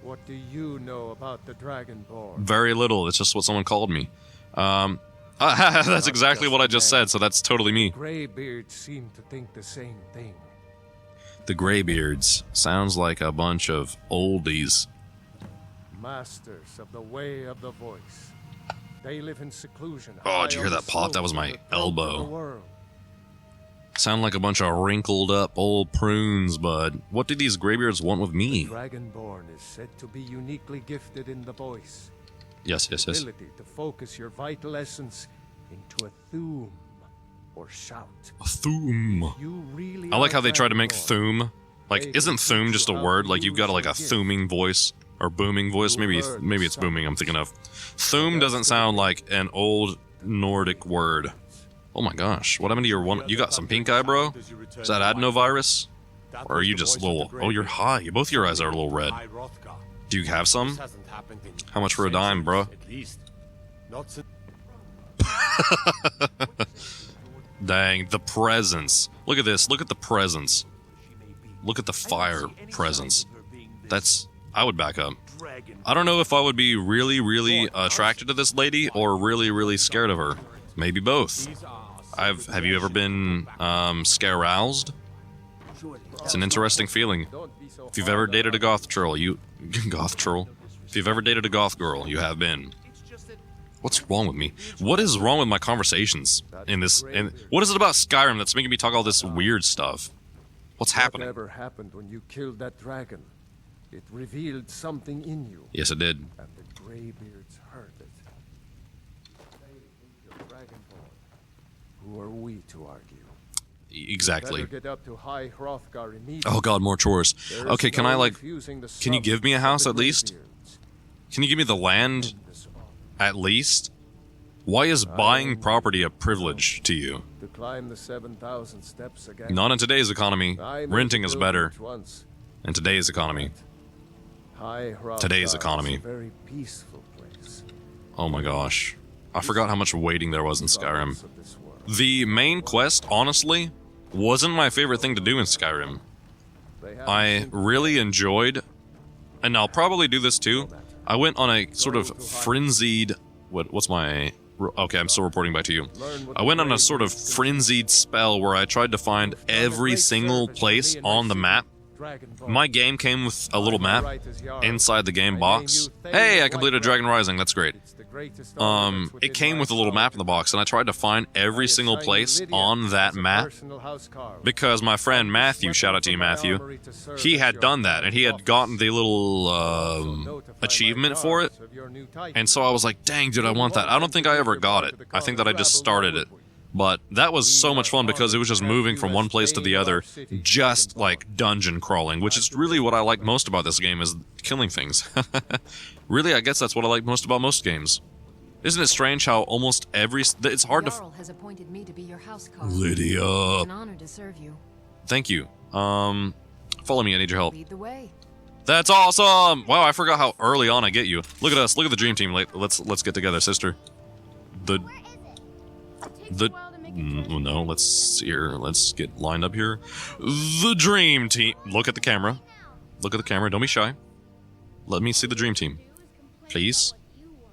What do you know about the Dragonborn? Very little, it's just what someone called me. That's exactly what I just said, so that's totally me. Greybeards seem to think the same thing. The Greybeards. Sounds like a bunch of oldies. Masters of the way of the voice. They live in seclusion. Oh, did you hear that pop? That was my elbow. Sound like a bunch of wrinkled up old prunes, bud. What do these Greybeards want with me? Dragonborn is said to be uniquely gifted in the voice. Yes. Ability to focus your vital essence into a thoom or shout. A thoom. You really I like how they try to make Dragonborn. thoom. Like, isn't thoom just a word? Like, you've got like a thooming voice. Or booming voice. Maybe it's booming I'm thinking of. Thum doesn't sound like an old Nordic word. Oh my gosh. What happened to your one? You got some pink eye, bro? Is that adenovirus? Or are you just a little... Oh, you're high. Both your eyes are a little red. Do you have some? How much for a dime, bro? Dang, the presence. Look at this. Look at the presence. Look at the fire presence. That's... I would back up. I don't know if I would be really, really attracted to this lady or really, really scared of her. Maybe both. Have you ever been scare-roused? It's an interesting feeling. If you've ever dated a goth troll, goth troll. If you've ever dated a goth girl, you have been. What's wrong with me? What is wrong with my conversations in this? And what is it about Skyrim that's making me talk all this weird stuff? What's happening? Whatever happened when you killed that dragon? It revealed something in you. Yes, it did. And the Greybeards heard it. They hate your dragonborn. Who are we to argue? Exactly. Better get up to High Hrothgar immediately. Oh god, more chores. Okay, can I can you give me a house at least? Can you give me the land at least? Why is buying property a privilege to you? To climb the 7,000 steps again. Not in today's economy. Renting is better. In today's economy. Today's economy. A very peaceful place. Oh my gosh. I forgot how much waiting there was in Skyrim. The main quest, honestly, wasn't my favorite thing to do in Skyrim. I really enjoyed, and I'll probably do this too, I went on a sort of frenzied... What's my... Okay, I'm still reporting back to you. I went on a sort of frenzied spell where I tried to find every single place on the map. My game came with a little map inside the game box. Hey, I completed Dragon Rising, that's great. It came with a little map in the box, and I tried to find every single place on that map because my friend Matthew, shout out to you Matthew, he had done that, and he had gotten the little achievement for it, and so I was like, dang dude, I want that. I don't think I ever got it. I think that I just started it. But that was so much fun because it was just moving from one place to the other, just like dungeon crawling, which is really what I like most about this game, is killing things. Really, I guess that's what I like most about most games. Isn't it strange how almost every... It's hard to... Jarl has appointed me to be your housecarl. Lydia. It's an honor to serve you. Thank you. Follow me, I need your help. Lead the way. That's awesome! Wow, I forgot how early on I get you. Look at us, look at the dream team. Let's get together, sister. No, let's see here. Let's get lined up here. The dream team. Look at the camera. Look at the camera. Don't be shy. Let me see the dream team. Please.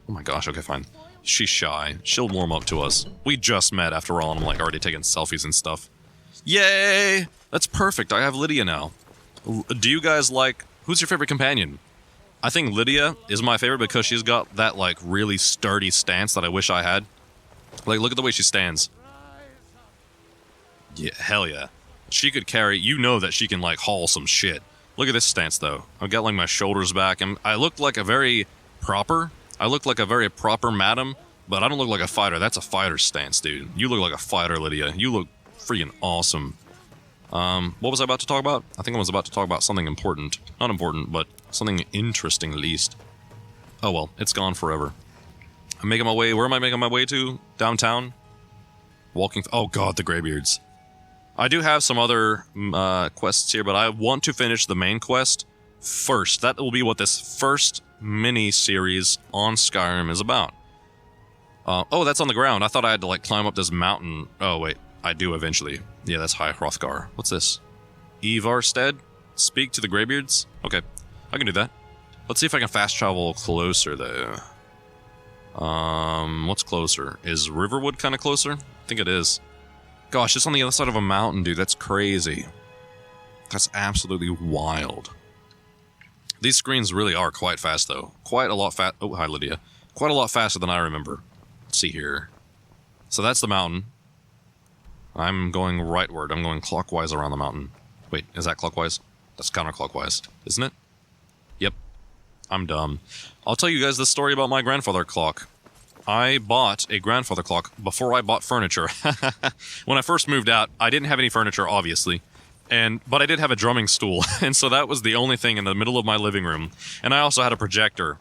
Oh my gosh, okay, fine. She's shy. She'll warm up to us. We just met after all, and I'm like already taking selfies and stuff. Yay! That's perfect. I have Lydia now. Do you guys like... Who's your favorite companion? I think Lydia is my favorite because she's got that like really sturdy stance that I wish I had. Like, look at the way she stands. Yeah, hell yeah. She could carry... You know that she can, like, haul some shit. Look at this stance, though. I've got, like, my shoulders back, and I look like a very proper... I look like a very proper madam, but I don't look like a fighter. That's a fighter stance, dude. You look like a fighter, Lydia. You look freaking awesome. What was I about to talk about? I think I was about to talk about something important. Not important, but something interesting, at least. Oh, well. It's gone forever. I'm making my way... Where am I making my way to? Downtown? Walking... Oh, God, the Greybeards. I do have some other quests here, but I want to finish the main quest first. That will be what this first mini-series on Skyrim is about. Oh, that's on the ground. I thought I had to, like, climb up this mountain. Oh, wait. I do eventually. Yeah, that's High Hrothgar. What's this? Ivarstead? Speak to the Greybeards? Okay. I can do that. Let's see if I can fast travel closer, though. What's closer? Is Riverwood kind of closer? I think it is. Gosh, it's on the other side of a mountain, dude. That's crazy. That's absolutely wild. These screens really are quite fast, though. Quite a lot fast. Oh, hi, Lydia. Quite a lot faster than I remember. Let's see here. So that's the mountain. I'm going rightward. I'm going clockwise around the mountain. Wait, is that clockwise? That's counterclockwise, isn't it? Yep. I'm dumb. I'll tell you guys this story about my grandfather clock. I bought a grandfather clock before I bought furniture. When I first moved out, I didn't have any furniture, obviously. But I did have a drumming stool, and so that was the only thing in the middle of my living room. And I also had a projector.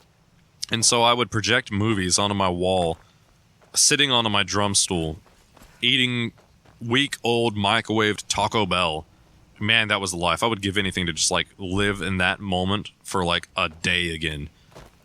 And so I would project movies onto my wall, sitting onto my drum stool, eating week-old microwaved Taco Bell. Man, that was the life. I would give anything to just, like, live in that moment for, like, a day again.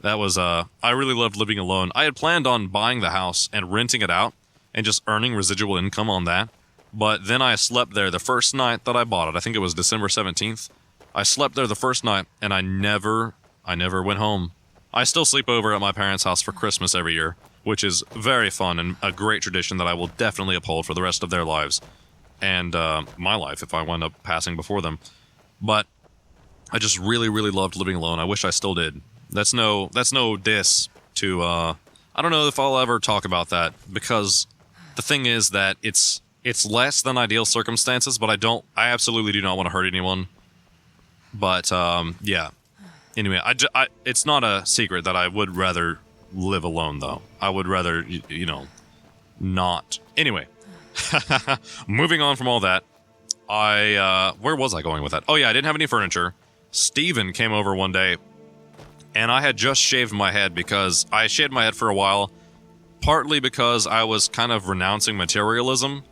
That was, I really loved living alone. I had planned on buying the house and renting it out and just earning residual income on that. But then I slept there the first night that I bought it. I think it was December 17th. I slept there the first night, and I never went home. I still sleep over at my parents' house for Christmas every year, which is very fun and a great tradition that I will definitely uphold for the rest of their lives. And my life, if I wind up passing before them. But I just really, really loved living alone. I wish I still did. That's no diss to, I don't know if I'll ever talk about that, because the thing is that it's less than ideal circumstances, but I absolutely do not want to hurt anyone. But, yeah. Anyway, it's not a secret that I would rather live alone, though. I would rather, not. Anyway. Moving on from all that, where was I going with that? Oh yeah, I didn't have any furniture. Steven came over one day, and I had just shaved my head because I shaved my head for a while, partly because I was kind of renouncing materialism,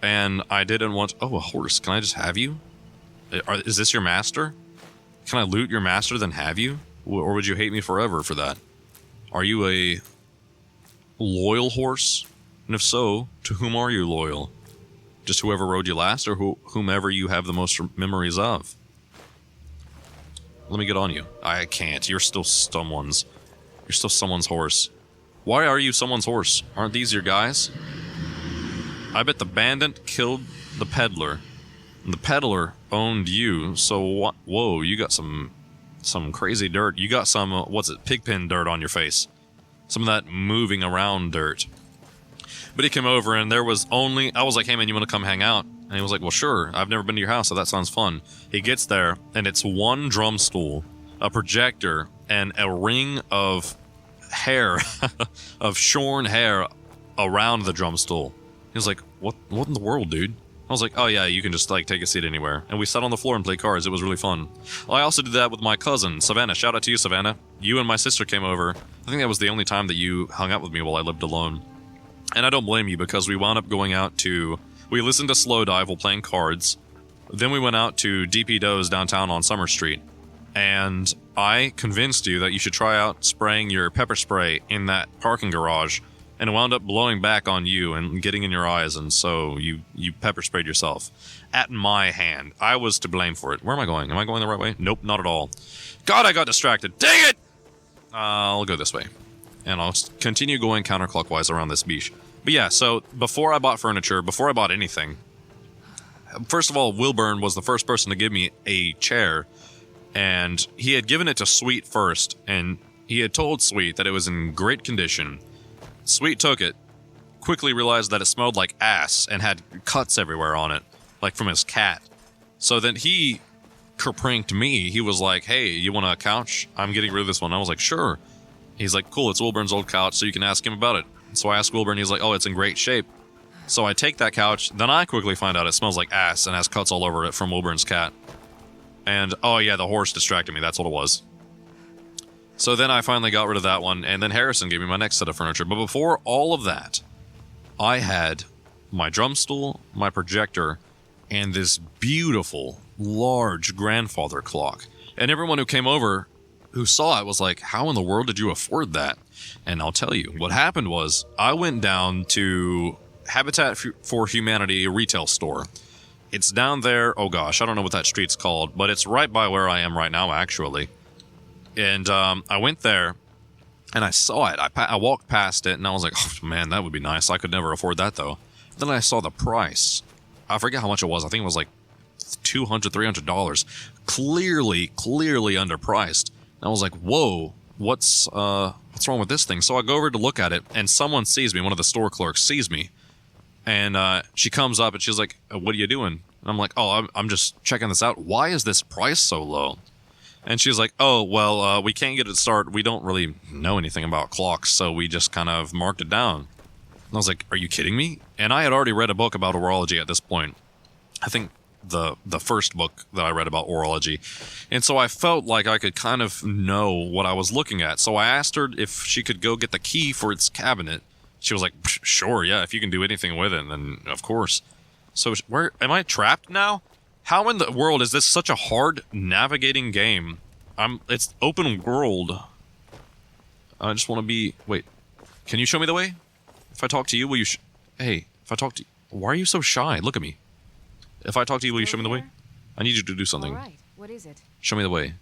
and I didn't want... Oh, a horse. Can I just have you? Is this your master? Can I loot your master, then have you? Or would you hate me forever for that? Are you a loyal horse? And if so, to whom are you loyal? Just whoever rode you last, or whomever you have the most memories of? Let me get on you. I can't. You're still someone's. You're still someone's horse. Why are you someone's horse? Aren't these your guys? I bet the bandit killed the peddler. And the peddler owned you, so what? Whoa, you got some crazy dirt. You got some, pigpen dirt on your face. Some of that moving around dirt. But he came over, and I was like, hey man, you want to come hang out? And he was like, well sure, I've never been to your house, so that sounds fun. He gets there, and it's one drum stool, a projector, and a ring of hair, of shorn hair around the drum stool. He was like, what in the world, dude? I was like, oh yeah, you can just like take a seat anywhere. And we sat on the floor and played cards. It was really fun. I also did that with my cousin, Savannah. Shout out to you, Savannah. You and my sister came over. I think that was the only time that you hung out with me while I lived alone. And I don't blame you, because we wound up going out to... We listened to Slow Dive while playing cards. Then we went out to DP Doe's downtown on Summer Street. And I convinced you that you should try out spraying your pepper spray in that parking garage. And it wound up blowing back on you and getting in your eyes, and so you pepper sprayed yourself. At my hand. I was to blame for it. Where am I going? Am I going the right way? Nope, not at all. God, I got distracted. Dang it! I'll go this way. And I'll continue going counterclockwise around this beach. But yeah, so before I bought furniture, before I bought anything, first of all, Wilburn was the first person to give me a chair, and he had given it to Sweet first, and he had told Sweet that it was in great condition. Sweet took it, quickly realized that it smelled like ass and had cuts everywhere on it, like from his cat. So then he kerpranked me. He was like, hey, you want a couch? I'm getting rid of this one. I was like, sure. He's like, cool, it's Wilburn's old couch, so you can ask him about it. So I asked Wilburn, he's like, oh, it's in great shape. So I take that couch, then I quickly find out it smells like ass and has cuts all over it from Wilburn's cat. And, oh yeah, the horse distracted me, that's what it was. So then I finally got rid of that one, and then Harrison gave me my next set of furniture. But before all of that, I had my drum stool, my projector, and this beautiful, large grandfather clock. And everyone who came over who saw it was like, how in the world did you afford that? And I'll tell you, what happened was, I went down to Habitat for Humanity retail store. It's down there, oh gosh, I don't know what that street's called, but it's right by where I am right now, actually. And I went there, and I saw it. I walked past it, and I was like, oh man, that would be nice. I could never afford that, though. Then I saw the price. I forget how much it was. I think it was like $200, $300. Clearly underpriced. And I was like, whoa, what's wrong with this thing? So I go over to look at it, and someone sees me. One of the store clerks sees me. And she comes up, and she's like, what are you doing? And I'm like, oh, I'm just checking this out. Why is this price so low? And she's like, oh, well, we can't get it started. We don't really know anything about clocks, so we just kind of marked it down. And I was like, are you kidding me? And I had already read a book about horology at this point. I think the first book that I read about orology. And so I felt like I could kind of know what I was looking at. So I asked her if she could go get the key for its cabinet. She was like, sure, yeah, if you can do anything with it, then of course. So where am I trapped now? How in the world is this such a hard navigating game? It's open world. I just want to be... Wait, can you show me the way? If I talk to you, will you... Hey, if I talk to you... Why are you so shy? Look at me. If I talk to you, will you show me the way? I need you to do something. All right. What is it? Show me the way.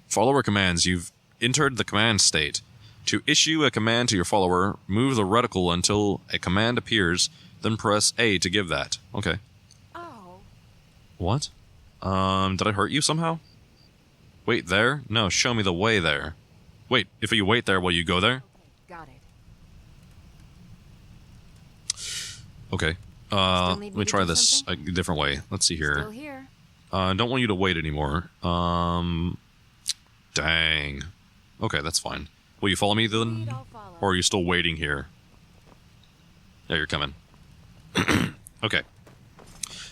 Follower commands. You've entered the command state. To issue a command to your follower, move the reticle until a command appears, then press A to give that. Okay. Oh. What? Did I hurt you somehow? Wait there? No, show me the way there. Wait, if you wait there, will you go there? Okay, got it. Okay. Let me try this a different way. Let's see here. Still here. Don't want you to wait anymore. Dang. Okay, that's fine. Will you follow me then? I'll follow. Or are you still waiting here? Yeah, you're coming. Okay.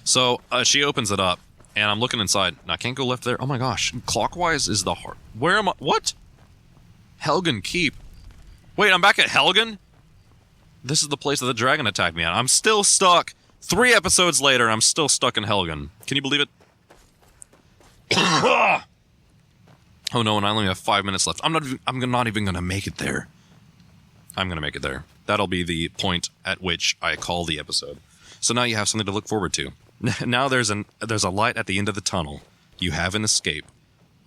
So, she opens it up, and I'm looking inside. And I can't go left there. Oh my gosh. Clockwise is the hard... Where am I? What? Helgen Keep. Wait, I'm back at Helgen? This is the place that the dragon attacked me at. I'm still stuck. 3 episodes later, I'm still stuck in Helgen. Can you believe it? Oh no, and I only have 5 minutes left. I'm not even gonna make it there. I'm gonna make it there. That'll be the point at which I call the episode. So now you have something to look forward to. Now there's a light at the end of the tunnel. You have an escape.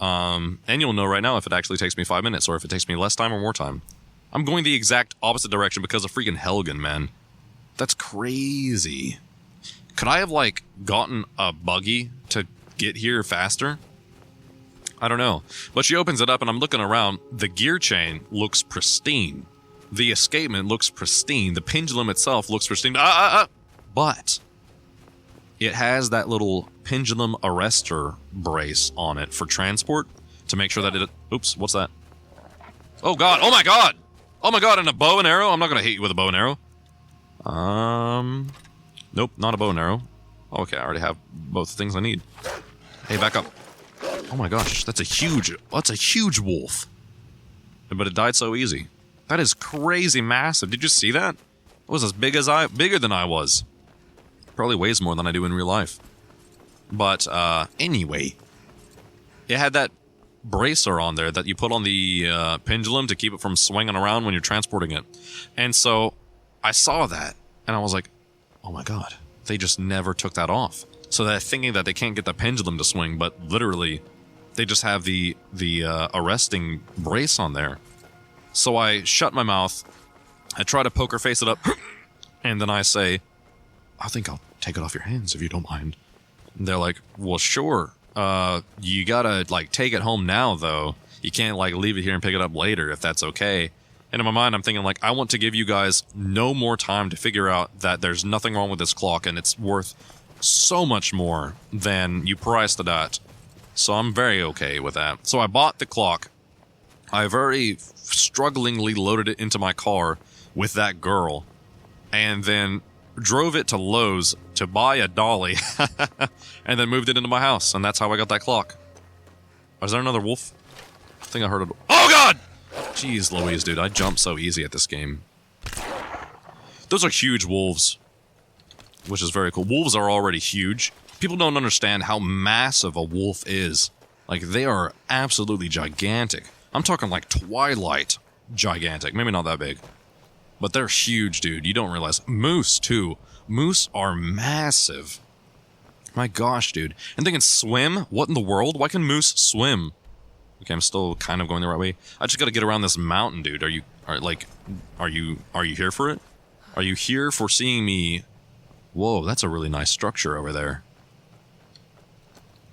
And you'll know right now if it actually takes me 5 minutes or if it takes me less time or more time. I'm going the exact opposite direction because of freaking Helgen, man. That's crazy. Could I have, like, gotten a buggy to get here faster? I don't know. But she opens it up and I'm looking around. The gear chain looks pristine. The escapement looks pristine. The pendulum itself looks pristine. But it has that little pendulum arrestor brace on it for transport to make sure that it... Oops, what's that? Oh god, oh my god! Oh my god, and a bow and arrow? I'm not gonna hit you with a bow and arrow. Nope, not a bow and arrow. Okay, I already have both the things I need. Hey, back up. Oh my gosh, that's a huge wolf. But it died so easy. That is crazy massive. Did you see that? It was as bigger than I was. Probably weighs more than I do in real life. But, anyway. It had that bracer on there that you put on the pendulum to keep it from swinging around when you're transporting it. And so, I saw that, and I was like, oh my god, they just never took that off. So they're thinking that they can't get the pendulum to swing, but literally, they just have the arresting brace on there. So I shut my mouth, I try to poker face it up, and then I say, I think I'll take it off your hands if you don't mind. And they're like, well, sure. You gotta, like, take it home now, though. You can't, like, leave it here and pick it up later, if that's okay. And in my mind, I'm thinking, like, I want to give you guys no more time to figure out that there's nothing wrong with this clock, and it's worth so much more than you priced it at. So I'm very okay with that. So I bought the clock. I very strugglingly loaded it into my car with that girl, and then drove it to Lowe's to buy a dolly, and then moved it into my house, and that's how I got that clock. Is there another wolf? I think I heard it. Oh god! Jeez Louise, dude, I jump so easy at this game. Those are huge wolves, which is very cool. Wolves are already huge. People don't understand how massive a wolf is. Like, they are absolutely gigantic. I'm talking like Twilight gigantic. Maybe not that big. But they're huge, dude. You don't realize. Moose, too. Moose are massive. My gosh, dude. And they can swim? What in the world? Why can moose swim? Okay, I'm still kind of going the right way. I just gotta get around this mountain, dude. Are you here for it? Are you here for seeing me? Whoa, that's a really nice structure over there.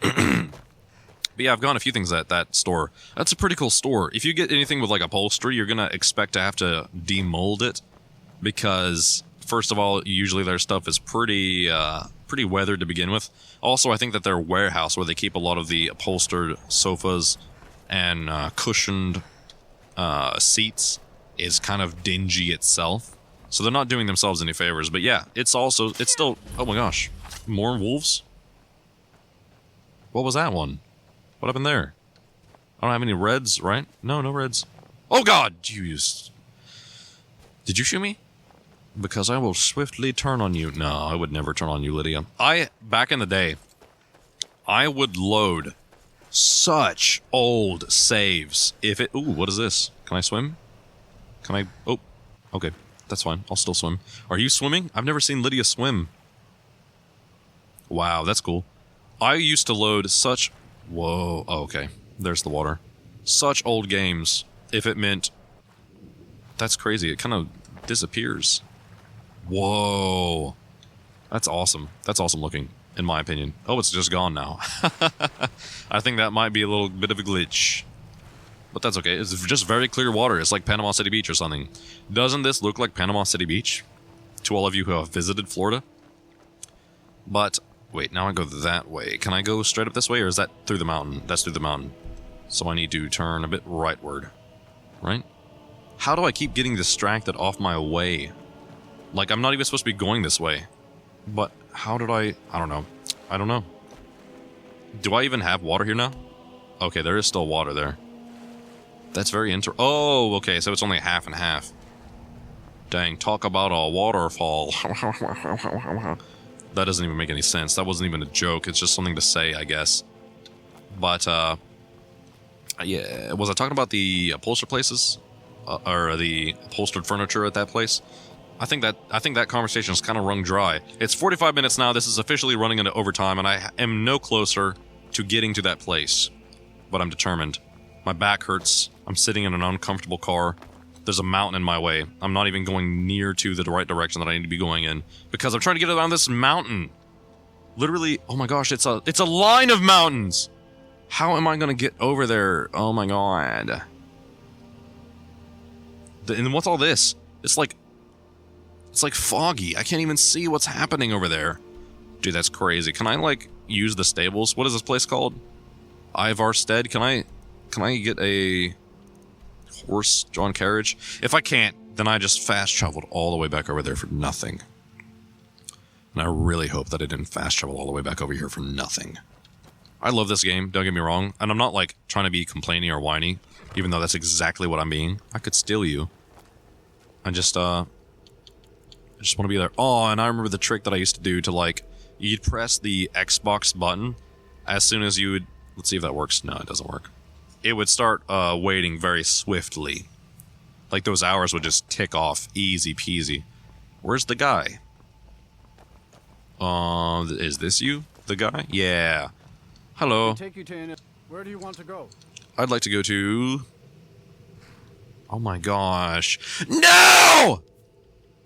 But yeah, I've gone a few things at that store. That's a pretty cool store. If you get anything with like upholstery, you're gonna expect to have to demold it, because first of all, usually their stuff is pretty weathered to begin with. Also, I think that their warehouse where they keep a lot of the upholstered sofas and cushioned seats is kind of dingy itself. So they're not doing themselves any favors. But yeah, it's still, oh my gosh, more wolves? What was that one? What happened there? I don't have any reds, right? No, no reds. Oh god! Jeez. Did you shoot me? Because I will swiftly turn on you. No, I would never turn on you, Lydia. Back in the day, I would load such old saves. If it... Ooh, what is this? Can I swim? Can I... Oh, okay. That's fine. I'll still swim. Are you swimming? I've never seen Lydia swim. Wow, that's cool. I used to load such... Whoa. Oh, okay. There's the water. Such old games, if it meant... That's crazy. It kind of disappears. Whoa. That's awesome. That's awesome looking, in my opinion. Oh, it's just gone now. I think that might be a little bit of a glitch. But that's okay. It's just very clear water. It's like Panama City Beach or something. Doesn't this look like Panama City Beach? To all of you who have visited Florida. But, wait, now I go that way. Can I go straight up this way, or is that through the mountain? That's through the mountain. So I need to turn a bit rightward. Right? How do I keep getting distracted off my way? Like, I'm not even supposed to be going this way. But, how did I don't know. I don't know. Do I even have water here now? Okay, there is still water there. That's very Oh, okay, so it's only half and half. Dang, talk about a waterfall. That doesn't even make any sense. That wasn't even a joke. It's just something to say, I guess. But, yeah, was I talking about the upholstered places? Or the upholstered furniture at that place? I think that conversation is kind of wrung dry. It's 45 minutes now. This is officially running into overtime, and I am no closer to getting to that place. But I'm determined. My back hurts. I'm sitting in an uncomfortable car. There's a mountain in my way. I'm not even going near to the right direction that I need to be going in because I'm trying to get around this mountain. Literally, oh my gosh, it's a line of mountains. How am I going to get over there? Oh my god. And what's all this? It's like foggy. I can't even see what's happening over there. Dude, that's crazy. Can I like use the stables? What is this place called? Ivarstead. Can I get a horse-drawn carriage? If I can't, then I just fast traveled all the way back over there for nothing. And I really hope that I didn't fast travel all the way back over here for nothing. I love this game, don't get me wrong, and I'm not like trying to be complaining or whiny, even though that's exactly what I'm being. I could steal you. I just want to be there. Oh, and I remember the trick that I used to do to like, you'd press the Xbox button as soon as you would, let's see if that works. No, it doesn't work. It would start waiting very swiftly. Like those hours would just tick off, easy peasy. Where's the guy? Is this you? The guy? Yeah. Hello. Where do you want to go? I'd like to go to... Oh my gosh. No!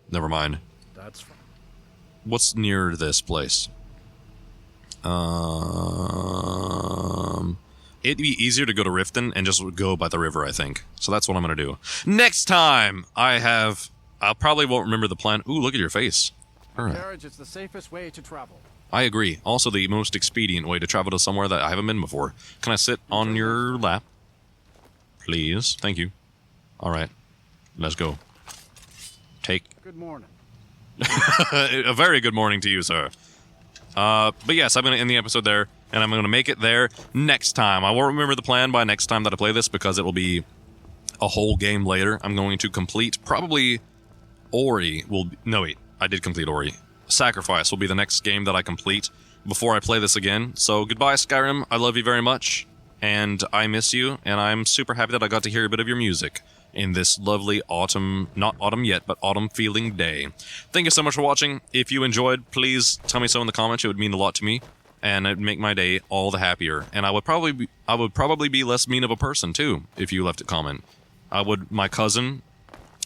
Never mind. That's fine. What's near this place? It'd be easier to go to Riften and just go by the river, I think. So that's what I'm gonna do. Next time I probably won't remember the plan. Ooh, look at your face. Alright. Carriage is the safest way to travel. I agree. Also the most expedient way to travel to somewhere that I haven't been before. Can I sit on your lap? Please. Thank you. Alright. Let's go. Good morning. A very good morning to you, sir. But yes, I'm going to end the episode there, and I'm going to make it there next time. I won't remember the plan by next time that I play this, because it will be a whole game later. I'm going to complete, probably, Ori will... No, wait. I did complete Ori. Sacrifice will be the next game that I complete before I play this again. So, goodbye, Skyrim. I love you very much, and I miss you, and I'm super happy that I got to hear a bit of your music in this lovely autumn, not autumn yet, but autumn feeling day. Thank you so much for watching. If you enjoyed, please tell me so in the comments. It would mean a lot to me, and it'd make my day all the happier. And I would probably be less mean of a person too if you left a comment. My cousin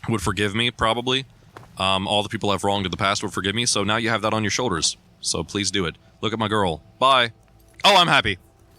would forgive me, probably. All the people I've wronged in the past would forgive me, so now you have that on your shoulders. So please do it. Look at my girl. Bye. Oh, I'm happy.